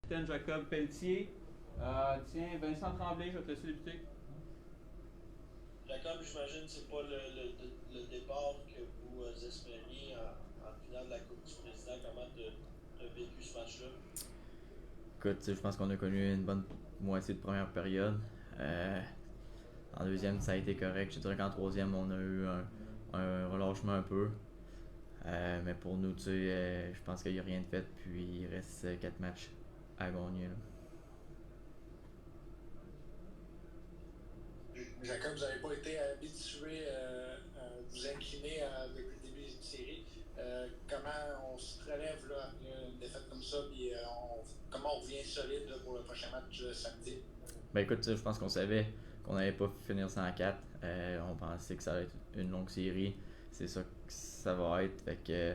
Capitaine Jacob Pelletier. Tiens, Vincent Tremblay, je vais te laisser débuter. Jacob, j'imagine que c'est pas le départ que vous espériez en finale de la Coupe du Président. Comment tu as vécu ce match-là? Écoute, je pense qu'on a connu une bonne moitié de première période. En deuxième, ça a été correct. Je dirais qu'en troisième, on a eu un relâchement un peu. Mais pour nous, je pense qu'il n'y a rien de fait. Puis il reste 4 matchs à gagner. Là. Jacob, vous n'avez pas été habitué à vous incliner depuis le début de série. Comment on se relève là, après une défaite comme ça, puis comment on revient solide là, pour le prochain match samedi? Ben écoute, je pense qu'on savait qu'on n'allait pas finir 104. On pensait que ça allait être une longue série. C'est ça que ça va être. Fait que,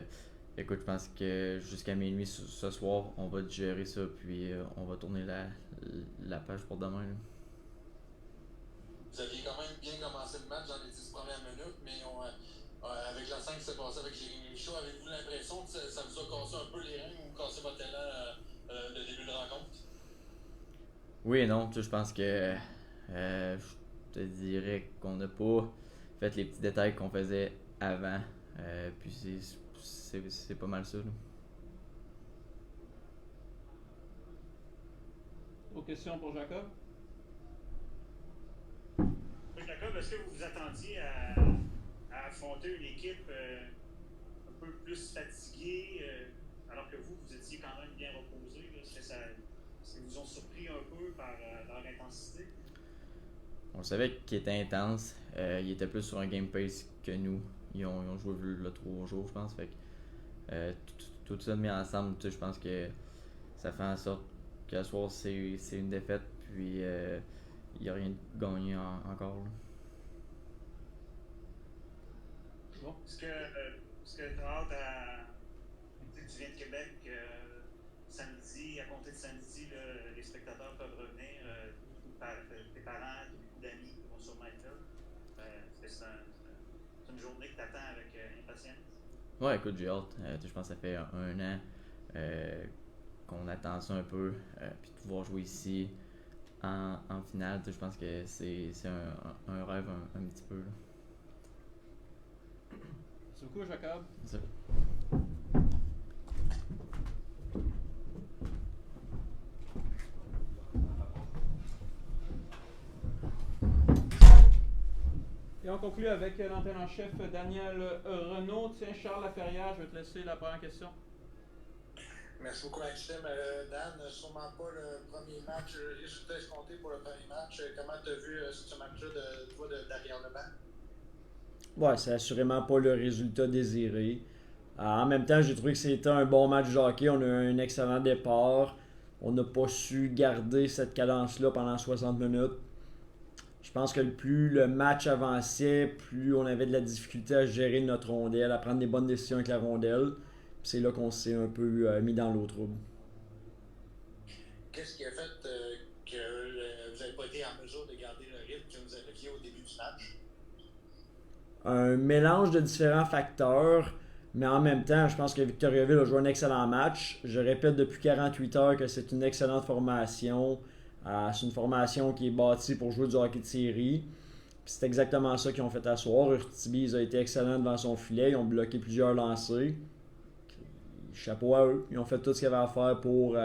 écoute, je pense que jusqu'à minuit ce soir, on va gérer ça, puis on va tourner la page pour demain. Là. Vous aviez quand même bien commencé le match dans les 10 premières minutes, mais avec la scène qui s'est passée avec Jérémy Michaud, avez-vous l'impression que ça vous a cassé un peu les reins ou cassé votre élan de début de rencontre? Oui et non, je pense que je te dirais qu'on n'a pas fait les petits détails qu'on faisait avant. Puis c'est pas mal ça. Là. Autre question pour Jacob? Jacob, est-ce que vous vous attendiez à affronter une équipe un peu plus fatiguée, alors que vous étiez quand même bien reposé? Est-ce qu'ils vous ont surpris un peu par leur intensité? On savait qu'il était intense. Il était plus sur un game pace que nous. Ils ont joué le 3 jours, je pense. Fait que, tout ça mis ensemble, je pense que ça fait en sorte qu'à soir, c'est une défaite. Puis il n'y a rien de gagné encore. Là. Bon. Est-ce que tu as hâte à. Tu viens de Québec samedi, à compter de samedi, là, les spectateurs peuvent revenir, tes parents, beaucoup d'amis qui vont sûrement être là. C'est une journée que tu attends avec impatience. Ouais, écoute, j'ai hâte. Je pense que ça fait un an qu'on attend ça un peu. Puis de pouvoir jouer ici en finale, je pense que c'est un rêve un petit peu. Là. Merci beaucoup, Jacob. C'est ça. Et on conclut avec l'entraîneur-chef Daniel Renaud. Tiens, Charles Laferrière, je vais te laisser la première question. Merci beaucoup, Maxime. Dan, sûrement pas le premier match, le résultat escompté pour le premier match. Comment tu as vu ce match-là derrière le banc? Ouais, c'est assurément pas le résultat désiré. En même temps, j'ai trouvé que c'était un bon match de hockey. On a eu un excellent départ. On n'a pas su garder cette cadence-là pendant 60 minutes. Je pense que plus le match avançait, plus on avait de la difficulté à gérer notre rondelle, à prendre des bonnes décisions avec la rondelle. Puis c'est là qu'on s'est un peu mis dans l'eau trouble. Qu'est-ce qui a fait que vous n'avez pas été en mesure de garder le rythme que vous aviez au début du match? Un mélange de différents facteurs, mais en même temps, je pense que Victoriaville a joué un excellent match. Je répète depuis 48 heures que c'est une excellente formation. C'est une formation qui est bâtie pour jouer du hockey de série. Puis c'est exactement ça qu'ils ont fait à soir. Urtubise a été excellent devant son filet. Ils ont bloqué plusieurs lancers. Chapeau à eux. Ils ont fait tout ce qu'il y avait à faire pour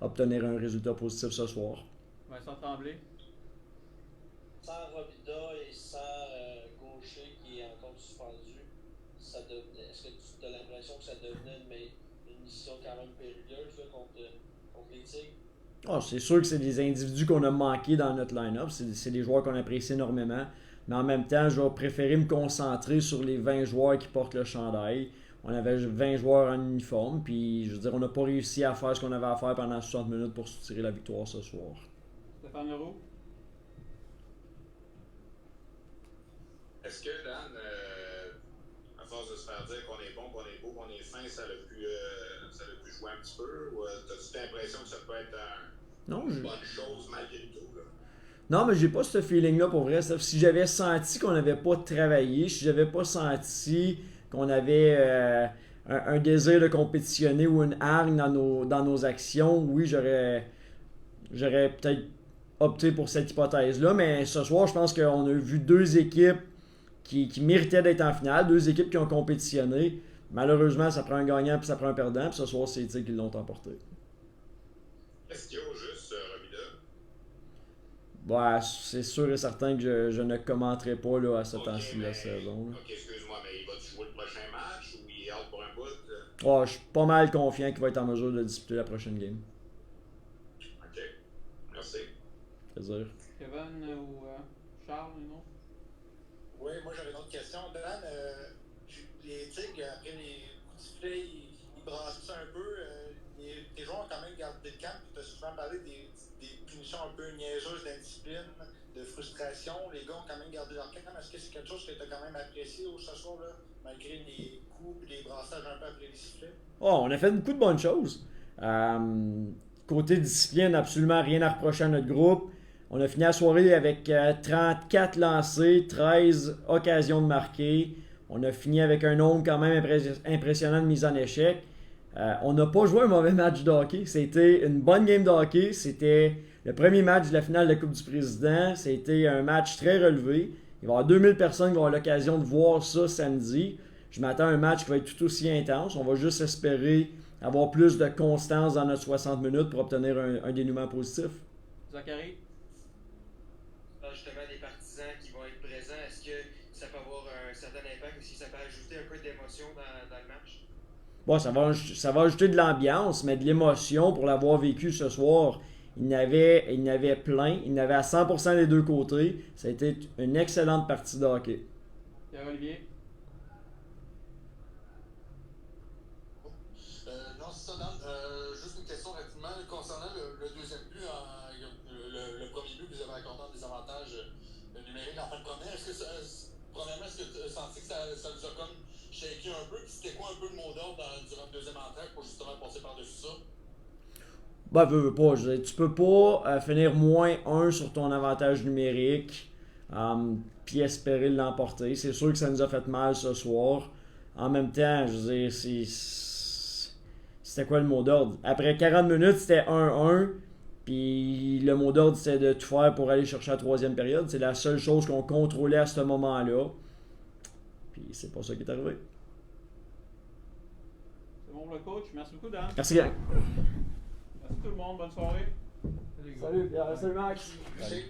obtenir un résultat positif ce soir. Vincent Tremblay. Sans Robida et sans Gaucher qui est encore suspendu, est-ce que tu as l'impression que ça devenait une mission quand même périlleuse là, contre les Tigres? Oh, c'est sûr que c'est des individus qu'on a manqués dans notre line-up. C'est des joueurs qu'on apprécie énormément. Mais en même temps, je vais préférer me concentrer sur les 20 joueurs qui portent le chandail. On avait 20 joueurs en uniforme. Puis, je veux dire, on n'a pas réussi à faire ce qu'on avait à faire pendant 60 minutes pour soutirer la victoire ce soir. Stéphane Leroux. Est-ce que, Dan, à force de se faire dire qu'on est bon, qu'on est beau, qu'on est fin, ça l'a pu jouer un petit peu? Ou as-tu l'impression que ça peut être une bonne chose malgré tout? Là? Non, mais j'ai pas ce feeling-là pour vrai. Si j'avais senti qu'on n'avait pas travaillé, si j'avais pas senti qu'on avait un désir de compétitionner ou une hargne dans nos actions, oui, j'aurais peut-être opté pour cette hypothèse-là. Mais ce soir, je pense qu'on a vu deux équipes qui méritaient d'être en finale, deux équipes qui ont compétitionné. Malheureusement, ça prend un gagnant puis ça prend un perdant. Puis ce soir, c'est les Tigres qui l'ont emporté. Est-ce qu'il y a au juste Robida? Bah, c'est sûr et certain que je ne commenterai pas là, à ce temps-ci de la saison. Ok, excuse-moi, mais il va-tu jouer le prochain match ou il est out pour un bout? Je suis pas mal confiant qu'il va être en mesure de disputer la prochaine game. Ok, merci. Plaisir. Kevin ou Charles, une autre? Oui, moi j'avais une autre question. Dan, les Tigres, après les coups de sifflet, ils brassent ça un peu. Les joueurs ont quand même gardé le camp. Tu as souvent parlé des punitions un peu niaiseuses d'indiscipline, de frustration. Les gars ont quand même gardé leur camp. Est-ce que c'est quelque chose que tu as quand même apprécié ce soir, là, malgré les coups et les brassages un peu après les sifflets? On a fait beaucoup de bonnes choses. Côté discipline, absolument rien à reprocher à notre groupe. On a fini la soirée avec 34 lancés, 13 occasions de marquer. On a fini avec un nombre quand même impressionnant de mise en échec. On n'a pas joué un mauvais match de hockey. C'était une bonne game de hockey. C'était le premier match de la finale de la Coupe du Président. C'était un match très relevé. Il va y avoir 2000 personnes qui vont avoir l'occasion de voir ça samedi. Je m'attends à un match qui va être tout aussi intense. On va juste espérer avoir plus de constance dans notre 60 minutes pour obtenir un dénouement positif. Zachary? Justement, des partisans qui vont être présents, est-ce que ça peut avoir un certain impact? Est-ce que ça peut ajouter un peu d'émotion dans le match? Bon, ça va ajouter de l'ambiance, mais de l'émotion pour l'avoir vécu ce soir. Il y avait plein. Il y avait à 100% des deux côtés. Ça a été une excellente partie de hockey. Pierre-Olivier? Non, c'est ça, Dan. Juste une question rapidement concernant le deuxième but, le premier but que vous avez accordé en désavantage numérique en fin de première. Premièrement, est-ce que tu as senti que ça vous a comme shaké un peu? Puis c'était quoi un peu le mot d'ordre durant le deuxième attaque pour justement passer par-dessus ça? Veux pas. Tu peux pas finir moins 1 sur ton avantage numérique puis espérer l'emporter. C'est sûr que ça nous a fait mal ce soir. En même temps, je veux dire, c'était quoi le mot d'ordre? Après 40 minutes, c'était 1-1. Puis le mot d'ordre, c'était de tout faire pour aller chercher la troisième période. C'est la seule chose qu'on contrôlait à ce moment-là. Puis c'est pas ça qui est arrivé. C'est bon pour le coach. Merci beaucoup, Dan. Merci, gang. Merci tout le monde. Bonne soirée. Salut, Pierre. Salut, Max. Merci.